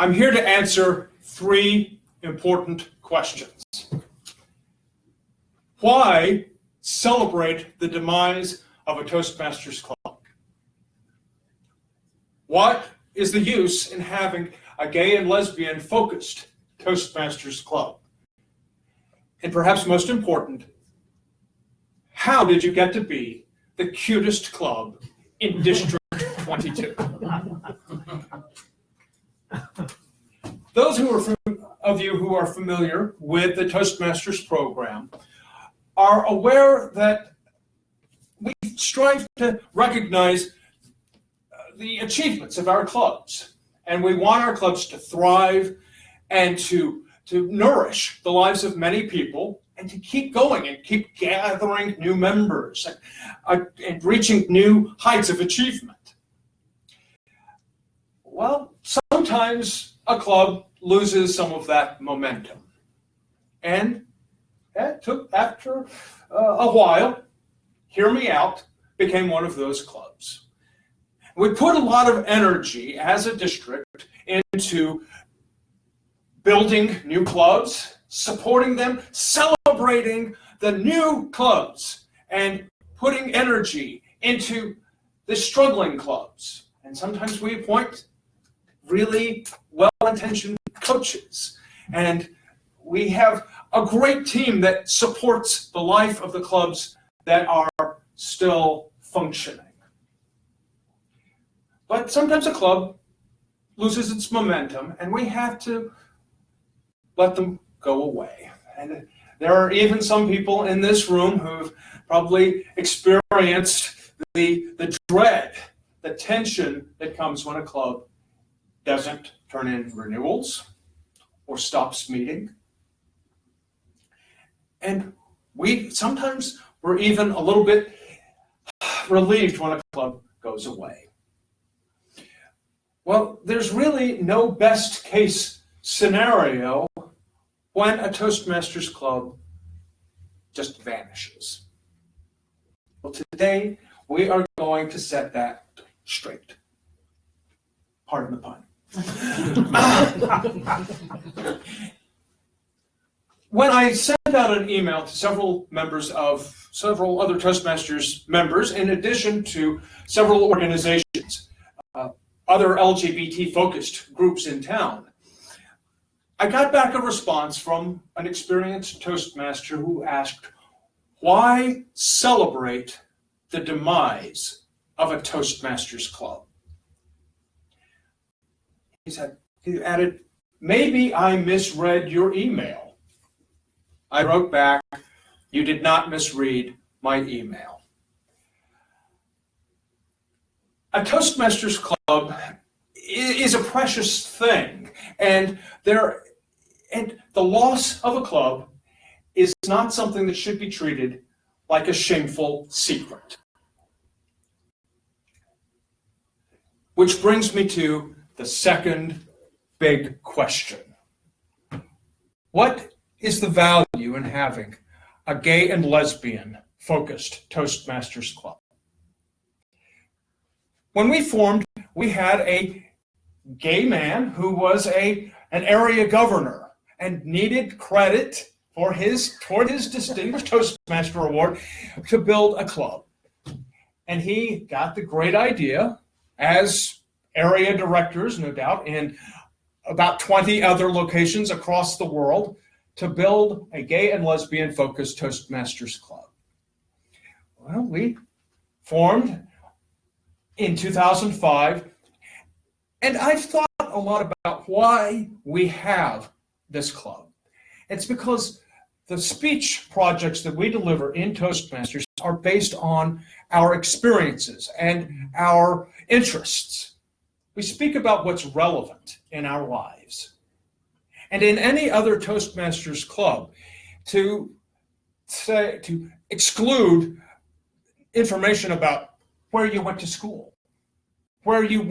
I'm here to answer three important questions. Why celebrate the demise of a Toastmasters club? What is the use in having a gay and lesbian focused Toastmasters club? And perhaps most important, how did you get to be the cutest club in District 22? Those of you who are familiar with the Toastmasters program are aware that we strive to recognize the achievements of our clubs, and we want our clubs to thrive and to nourish the lives of many people and to keep going and keep gathering new members and reaching new heights of achievement. Well, sometimes a club loses some of that momentum. And after a while, Hear Me Out became one of those clubs. We put a lot of energy as a district into building new clubs, supporting them, celebrating the new clubs, and putting energy into the struggling clubs. And sometimes we appoint really well-intentioned coaches. And we have a great team that supports the life of the clubs that are still functioning. But sometimes a club loses its momentum, and we have to let them go away. And there are even some people in this room who've probably experienced the dread, the tension that comes when a club doesn't turn in renewals or stops meeting. And sometimes we're even a little bit relieved when a club goes away. Well, there's really no best case scenario when a Toastmasters club just vanishes. Well, today we are going to set that straight. Pardon the pun. When I sent out an email to several other Toastmasters members, in addition to several organizations, other LGBT-focused groups in town, I got back a response from an experienced Toastmaster who asked, why celebrate the demise of a Toastmasters club? He added, maybe I misread your email. I wrote back, you did not misread my email. A Toastmasters club is a precious thing, and the loss of a club is not something that should be treated like a shameful secret. Which brings me to the second big question. What is the value in having a gay and lesbian focused Toastmasters club? When we formed, we had a gay man who was an area governor and needed credit toward his Distinguished Toastmaster Award to build a club. And he got the great idea, as area directors, no doubt, in about 20 other locations across the world, to build a gay and lesbian focused Toastmasters club. Well, we formed in 2005, and I've thought a lot about why we have this club. It's because the speech projects that we deliver in Toastmasters are based on our experiences and our interests. We speak about what's relevant in our lives. And in any other Toastmasters club, to exclude information about where you went to school, where you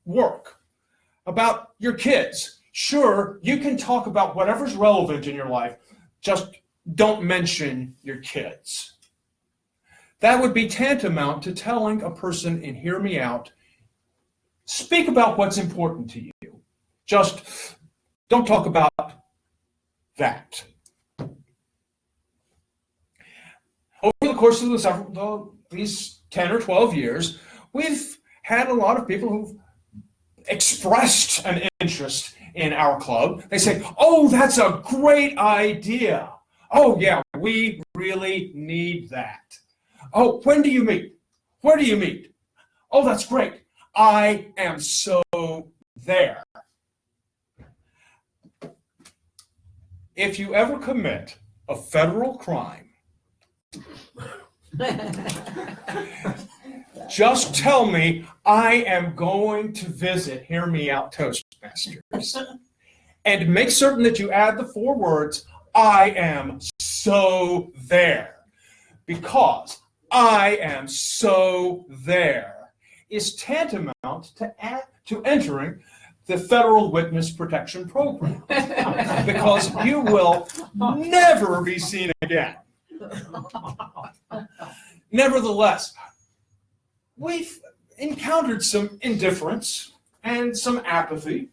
work, about your kids. Sure, you can talk about whatever's relevant in your life, just don't mention your kids. That would be tantamount to telling a person in Hear Me Out, speak about what's important to you. Just don't talk about that. Over the course of these 10 or 12 years, we've had a lot of people who've expressed an interest in our club. They say, oh, that's a great idea. Oh, yeah, we really need that. Oh, when do you meet? Where do you meet? Oh, that's great. I am so there. If you ever commit a federal crime, just tell me I am going to visit Hear Me Out Toastmasters. And make certain that you add the 4 words, I am so there. Because I am so there is tantamount to entering the Federal Witness Protection Program. Because you will never be seen again. Nevertheless, we've encountered some indifference and some apathy.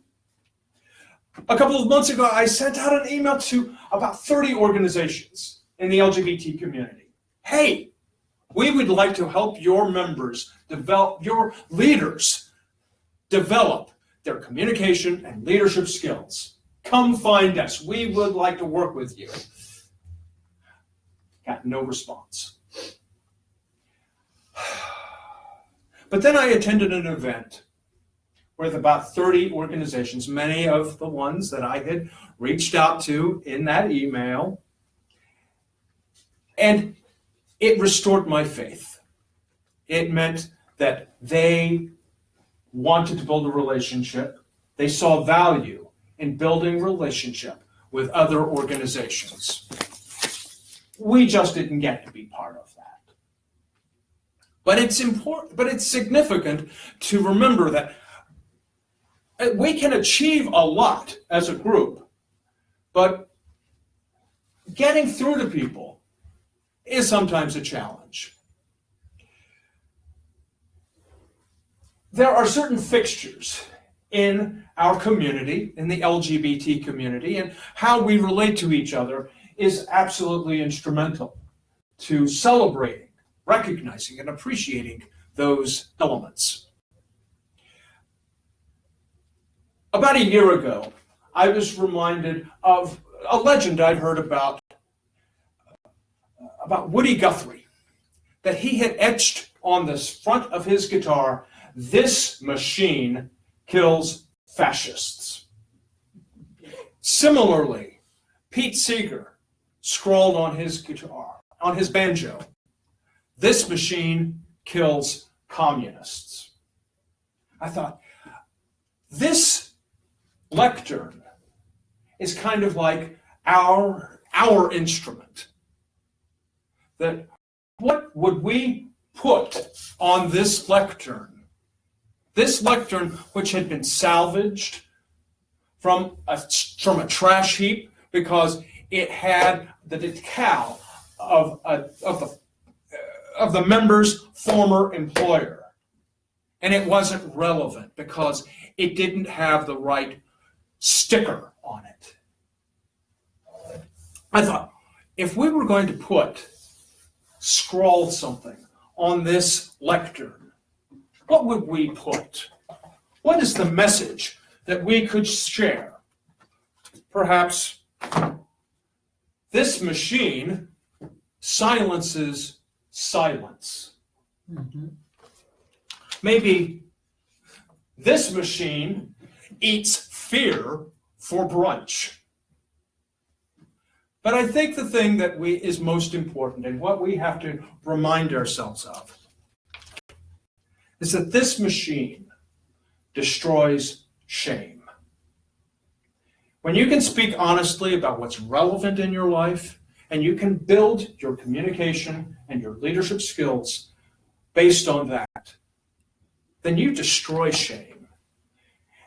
A couple of months ago, I sent out an email to about 30 organizations in the LGBT community. Hey, we would like to help your members develop, your leaders develop their communication and leadership skills. Come find us. We would like to work with you. Got no response. But then I attended an event with about 30 organizations, many of the ones that I had reached out to in that email, and it restored my faith. It meant that they wanted to build a relationship. They saw value in building relationship with other organizations. We just didn't get to be part of that. But it's important, but it's significant to remember that we can achieve a lot as a group, but getting through to people is sometimes a challenge. There are certain fixtures in our community, in the LGBT community, and how we relate to each other is absolutely instrumental to celebrating, recognizing, and appreciating those elements. About a year ago, I was reminded of a legend I'd heard about Woody Guthrie, that he had etched on the front of his guitar, "This machine kills fascists." Similarly, Pete Seeger scrawled on his guitar, on his banjo, "This machine kills communists." I thought, this lectern is kind of like our instrument. That what would we put on this lectern? This lectern, which had been salvaged from a trash heap because it had the decal of the member's former employer, and it wasn't relevant because it didn't have the right sticker on it. I thought, if we were going to scrawl something on this lectern, what would we put? What is the message that we could share? Perhaps, this machine silences silence. Mm-hmm. Maybe, this machine eats fear for brunch. But I think the thing that is most important and what we have to remind ourselves of is that this machine destroys shame. When you can speak honestly about what's relevant in your life, and you can build your communication and your leadership skills based on that, then you destroy shame.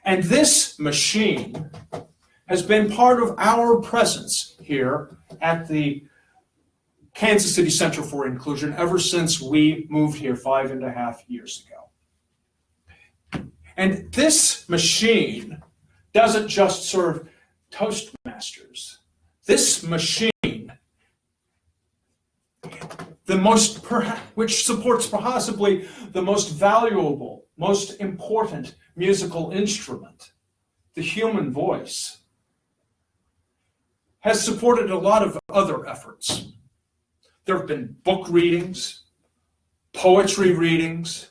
And this machine has been part of our presence here at the Kansas City Center for Inclusion ever since we moved here 5.5 years ago. And this machine doesn't just serve Toastmasters. This machine, which supports possibly the most valuable, most important musical instrument, the human voice, has supported a lot of other efforts. There have been book readings, poetry readings.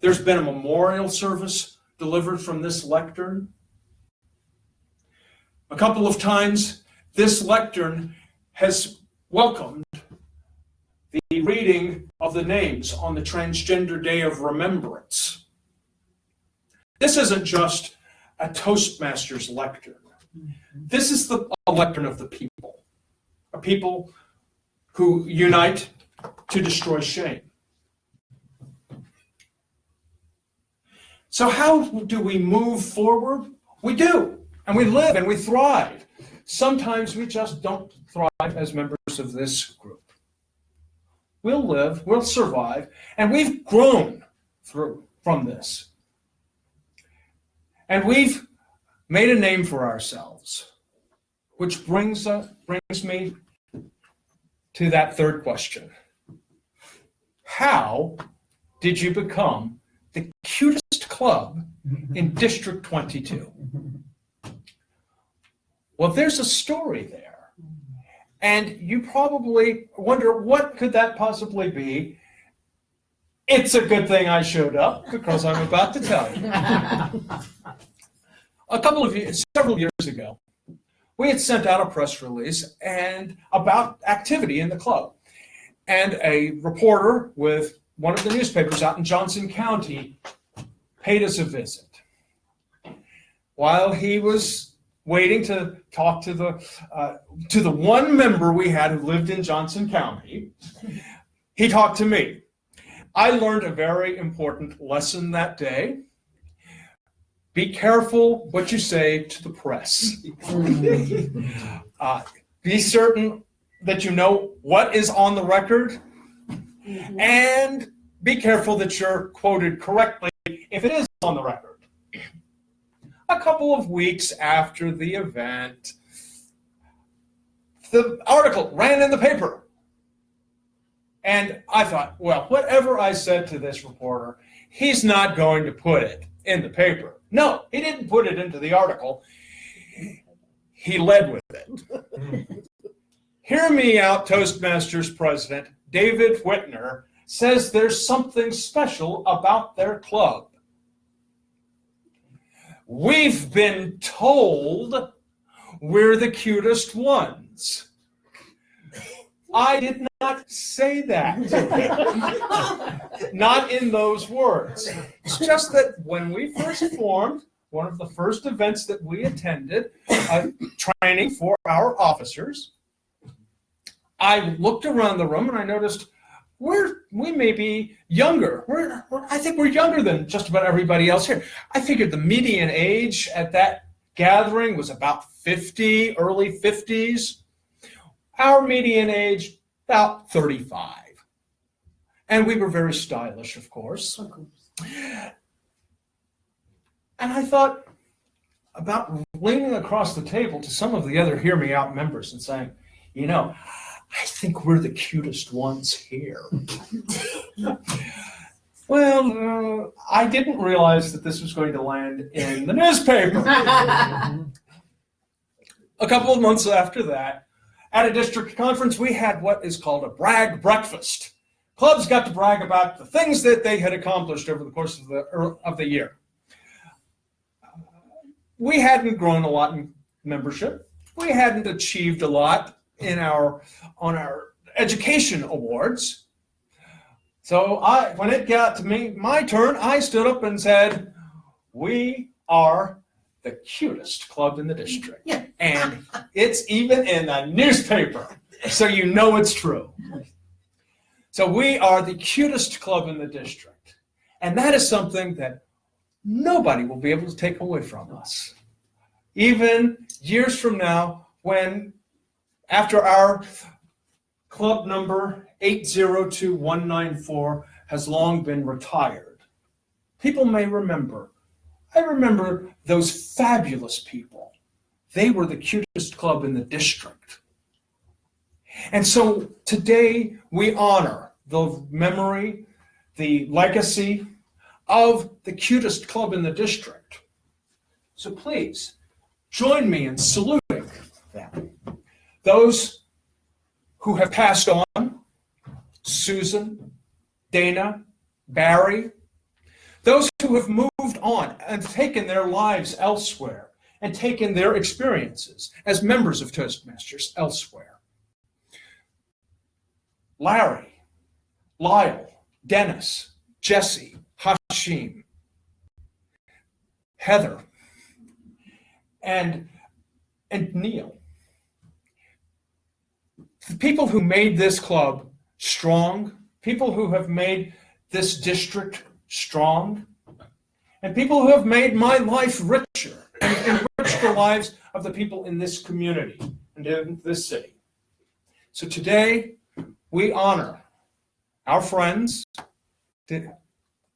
There's been a memorial service delivered from this lectern. A couple of times, this lectern has welcomed the reading of the names on the Transgender Day of Remembrance. This isn't just a Toastmasters lectern. This is a lectern of the people, a people who unite to destroy shame. So how do we move forward? We do, and we live and we thrive. Sometimes we just don't thrive as members of this group. We'll live, we'll survive, and we've grown from this. And we've made a name for ourselves, which brings me to that third question. How did you become the cutest club in District 22? Well, there's a story there. And you probably wonder, what could that possibly be? It's a good thing I showed up, because I'm about to tell you. Several years ago, we had sent out a press release about activity in the club. And a reporter with one of the newspapers out in Johnson County paid us a visit. While he was waiting to talk to the one member we had who lived in Johnson County, he talked to me. I learned a very important lesson that day. Be careful what you say to the press. Be certain that you know what is on the record, and be careful that you're quoted correctly if it is on the record. A couple of weeks after the event, the article ran in the paper. And I thought, well, whatever I said to this reporter, he's not going to put it in the paper. No, he didn't put it into the article. He led with it. Hear Me Out Toastmasters President David Whitner says there's something special about their club. We've been told we're the cutest ones. I did not say that. Not in those words. It's just that when we first formed, one of the first events that we attended, training for our officers, I looked around the room and I noticed we may be younger. I think we're younger than just about everybody else here. I figured the median age at that gathering was about 50, early 50s. Our median age, about 35. And we were very stylish, of course. And I thought about leaning across the table to some of the other Hear Me Out members and saying, I think we're the cutest ones here. Well, I didn't realize that this was going to land in the newspaper. A couple of months after that, at a district conference, we had what is called a brag breakfast. Clubs got to brag about the things that they had accomplished over the course of the year. We hadn't grown a lot in membership. We hadn't achieved a lot on our education awards. So when it got to my turn, I stood up and said, we are the cutest club in the district. Yeah. And it's even in the newspaper, so you know it's true. So we are the cutest club in the district. And that is something that nobody will be able to take away from us. Even years from now, when after our club number 802194 has long been retired, people may remember I remember those fabulous people. They were the cutest club in the district. And so today we honor the memory, the legacy of the cutest club in the district. So please join me in saluting them. Those who have passed on, Susan, Dana, Barry, those who have moved on and taken their lives elsewhere and taken their experiences as members of Toastmasters elsewhere. Larry, Lyle, Dennis, Jesse, Hashim, Heather, and Neil. The people who made this club strong, people who have made this district strong, and people who have made my life richer and enriched the lives of the people in this community and in this city. So today, we honor our friends,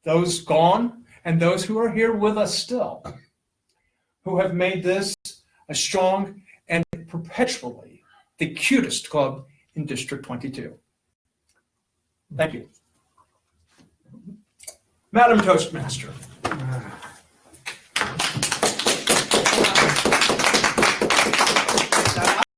those gone and those who are here with us still, who have made this a strong and perpetually the cutest club in District 22. Thank you. Madam Toastmaster.